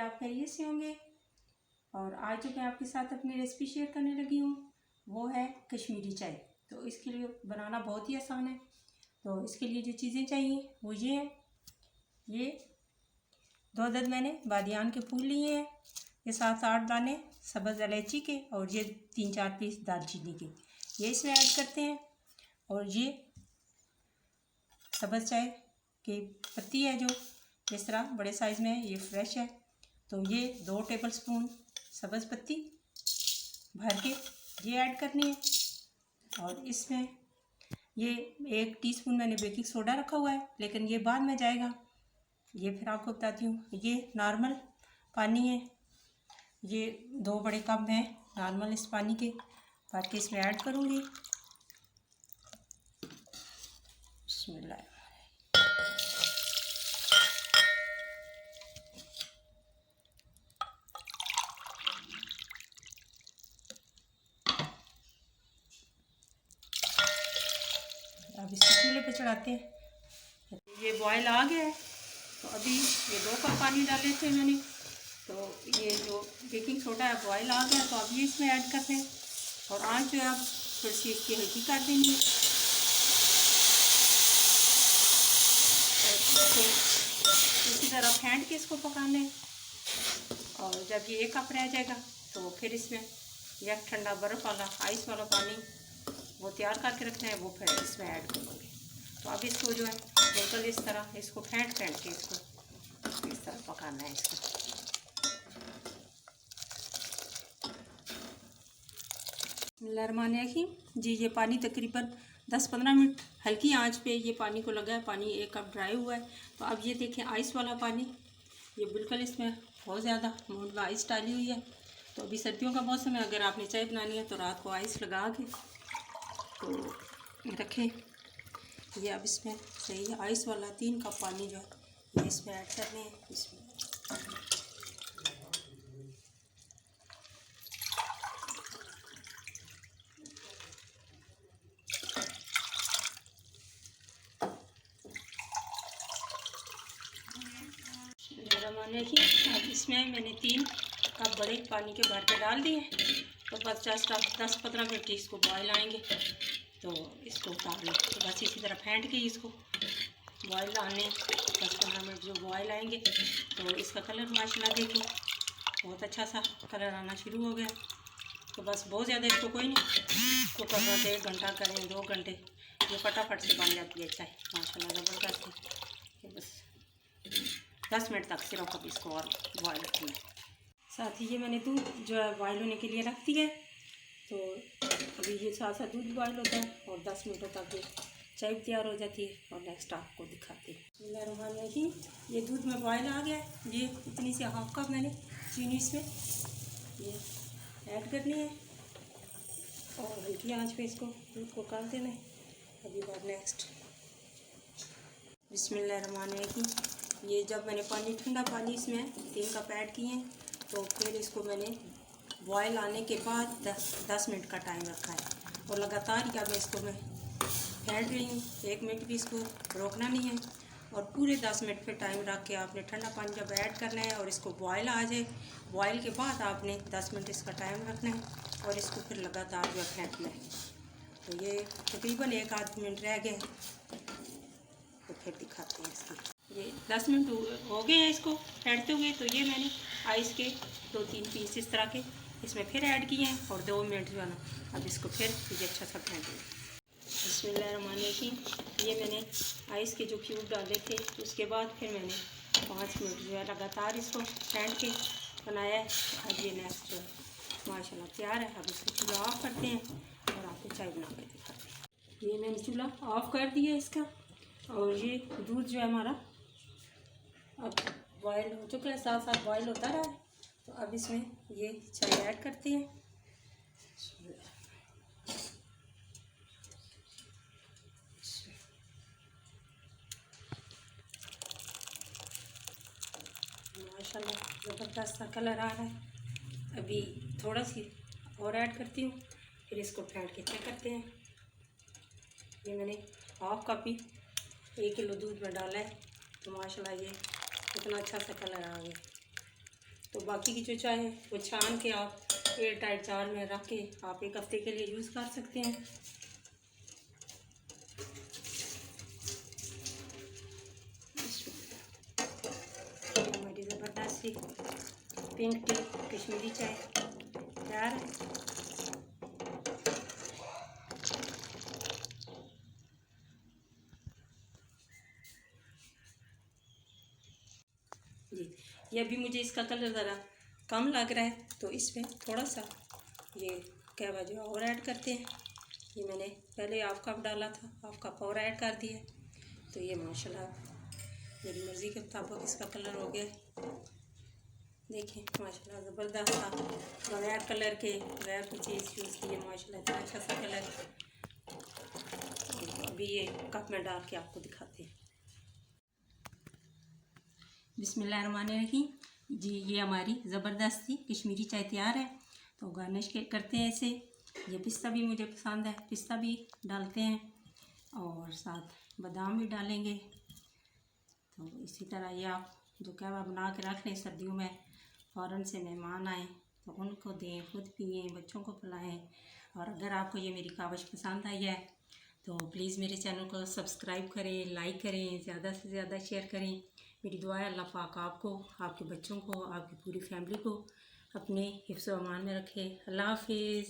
आप खैरियत से होंगे। और आज जो मैं आपके साथ अपनी रेसिपी शेयर करने लगी हूँ वो है कश्मीरी चाय। तो इसके लिए बनाना बहुत ही आसान है। तो इसके लिए जो चीज़ें चाहिए वो ये हैं। ये 2 अदद मैंने बादियान के फूल लिए हैं, ये 7-8 दाने सब्ज़ इलायची के, और ये 3-4 पीस दालचीनी के, ये इसमें ऐड करते हैं। और ये सब्ज़ चाय की पत्ती है जो इस तरह बड़े साइज़ में है, ये फ्रेश है। तो ये 2 टेबल स्पून सब्ज़ पत्ती भर के ये ऐड करनी है। और इसमें ये 1 टीस्पून मैंने बेकिंग सोडा रखा हुआ है, लेकिन ये बाद में जाएगा, ये फिर आपको बताती हूँ। ये नॉर्मल पानी है, ये 2 बड़े कप हैं नॉर्मल इस पानी के भर के इसमें ऐड करूँगी। बिस्मिल्लाह। अब इसको चूल्हे पे चढ़ाते हैं। ये बॉयल आ गया है, तो अभी ये 2 कप पानी डाले थे मैंने, तो ये जो बेकिंग सोडा है बॉयल आ गया, तो अब ये इसमें ऐड करते हैं। और आँच जो है आप थोड़ी सी इसकी हल्की कर देंगे और इसको इसी तरह फेंट के इसको पकाना है। और जब ये 1 कप रह जाएगा तो फिर इसमें यह ठंडा बर्फ़ वाला आइस वाला पानी वो तैयार करके रखना है, वो फिर इसमें ऐड करेंगे। तो अब इसको जो है बिल्कुल इस तरह इसको फेंट के इसको इस तरह पकाना है इसको। बिस्मिल्लाहिर्रहमानिर्रहीम। जी ये पानी तकरीबन 10-15 मिनट हल्की आंच पे ये पानी को लगा है। पानी 1 कप ड्राई हुआ है। तो अब ये देखें आइस वाला पानी, ये बिल्कुल इसमें बहुत ज़्यादा अमाउंट में आइस डाली हुई है। तो अभी सर्दियों का मौसम है, अगर आपने चाय बनानी है तो रात को आइस लगा के तो रखें। ये अब इसमें सही है आइस वाला 3 कप पानी जो है ये इसमें ऐड करने हैं। इसमें अब इसमें मैंने 3 कप बड़े पानी के भर के डाल दिए। तो बस जस्ट 10-15 मिनट इसको बॉयल आएंगे तो इसको उतार लें। तो बस इसी तरह फेंट के इसको बॉयल आने 10-15 मिनट जो बॉयल आएंगे तो इसका कलर माशाल्लाह देखिए बहुत अच्छा सा कलर आना शुरू हो गया। तो बस बहुत ज़्यादा इसको कोई नहीं कुकर पर 1 घंटा करें 2 घंटे, ये फटाफट से बन जाती है चाय माशाल्लाह ज़बरदस्त है। बस 10 मिनट तक सिर्फ अब इसको और बॉयल रखना है। साथ ही ये मैंने दूध जो है बॉयल होने के लिए रख दिया है। तो अभी ये साथ साथ दूध बॉयल होता है और 10 मिनटों तक ये चाय तैयार हो जाती है। और नेक्स्ट आपको दिखाते हैं। बिस्मिल्लाहिर्रहमानिर्रहीम। ये दूध में बॉयल आ गया है। ये इतनी सी 1/2 कप मैंने चीनी इसमें ये ऐड करनी है और हल्की आंच पे इसको दूध को काट देना है। अभी बार नेक्स्ट। बिस्मिल्लाहिर्रहमानिर्रहीम। ये जब मैंने ठंडा पानी इसमें 3 कप ऐड किए हैं, तो फिर इसको मैंने बॉयल आने के बाद 10 मिनट का टाइम रखा है। और लगातार क्या मैं इसको फेंट रही हूँ, 1 मिनट भी इसको रोकना नहीं है। और पूरे 10 मिनट पे टाइम रख के आपने ठंडा पानी जब ऐड करना है और इसको बॉयल आ जाए, बॉयल के बाद आपने 10 मिनट इसका टाइम रखना है और इसको फिर लगातार जो फेंटना है। तो ये तकरीबन 1-8 मिनट रह गए, तो फिर दिखाते हैं इसकी। ये 10 मिनट हो गए हैं इसको फेंटते हुए। तो ये मैंने आइस के 2-3 पीस इस तरह के इसमें फिर ऐड किए हैं और 2 मिनट जो है ना अब इसको फिर ये अच्छा सा फेंटेंगे। बिस्मिल्लाहिर्रहमानिर्रहीम। ये मैंने आइस के जो क्यूब डाले थे उसके बाद फिर मैंने 5 मिनट जो है लगातार इसको फेंट के बनाया है। अब ये नेक्स्ट जो है माशाल्लाह तैयार है। अब इसको चूल्हा ऑफ करते हैं और आपको चाय बना के दिखाते हैं। ये मैंने चूल्हा ऑफ कर दिया इसका, और ये दूध जो है हमारा अब बॉयल हो चुका है, साथ साथ बॉयल होता रहा है। तो अब इसमें ये चाय ऐड करते हैं। माशाल्लाह ज़बरदस्त सा कलर आ रहा है। अभी थोड़ा सी और ऐड करती हूँ, फिर इसको फेंट के चेक करते हैं। ये मैंने 1/2 कप ही 1 किलो दूध में डाला है, तो माशाल्लाह ये इतना अच्छा सा कलर आ गया। तो बाकी की जो चाय है वो छान के आप एयर टाइट जार में रख के आप 1 हफ्ते के लिए यूज़ कर सकते हैं। हमारी ज़बरदस्त सी पिंक टी कश्मीरी चाय तैयार है। जी, ये अभी मुझे इसका कलर ज़रा कम लग रहा है, तो इसमें थोड़ा सा ये कहवा जो और ऐड करते हैं। ये मैंने पहले हाफ कप डाला था, हाफ कप और ऐड कर दिया। तो ये माशाल्लाह मेरी मर्ज़ी के मुताबिक इसका कलर हो गया। देखें माशाल्लाह ज़बरदस्त था, बगैर कलर के बगैर कोई चीज़ यूज़ किए माशाल्लाह इतना अच्छा सा कलर। तो अभी ये कप में डाल के आपको दिखाते हैं। बिस्मिल्लाहिर्रहमानिर्रहीम। जी, ये हमारी ज़बरदस्त सी कश्मीरी चाय तैयार है। तो गार्निश करते हैं इसे। ये पिस्ता भी मुझे पसंद है, पिस्ता भी डालते हैं और साथ बादाम भी डालेंगे। तो इसी तरह ये आप जो कहवा बना के रख लें, सर्दियों में फ़ौरन से मेहमान आएँ तो उनको दें, खुद पिएँ, बच्चों को पिलाएँ। और अगर आपको ये मेरी काविश पसंद आई है तो प्लीज़ मेरे चैनल को सब्सक्राइब करें, लाइक करें, ज़्यादा से ज़्यादा शेयर करें। मेरी दुआ है अल्लाह पाक आपको, आपके बच्चों को, आपकी पूरी फैमिली को अपने हिफ्ज़ व अमान में रखे। अल्लाह हाफिज़।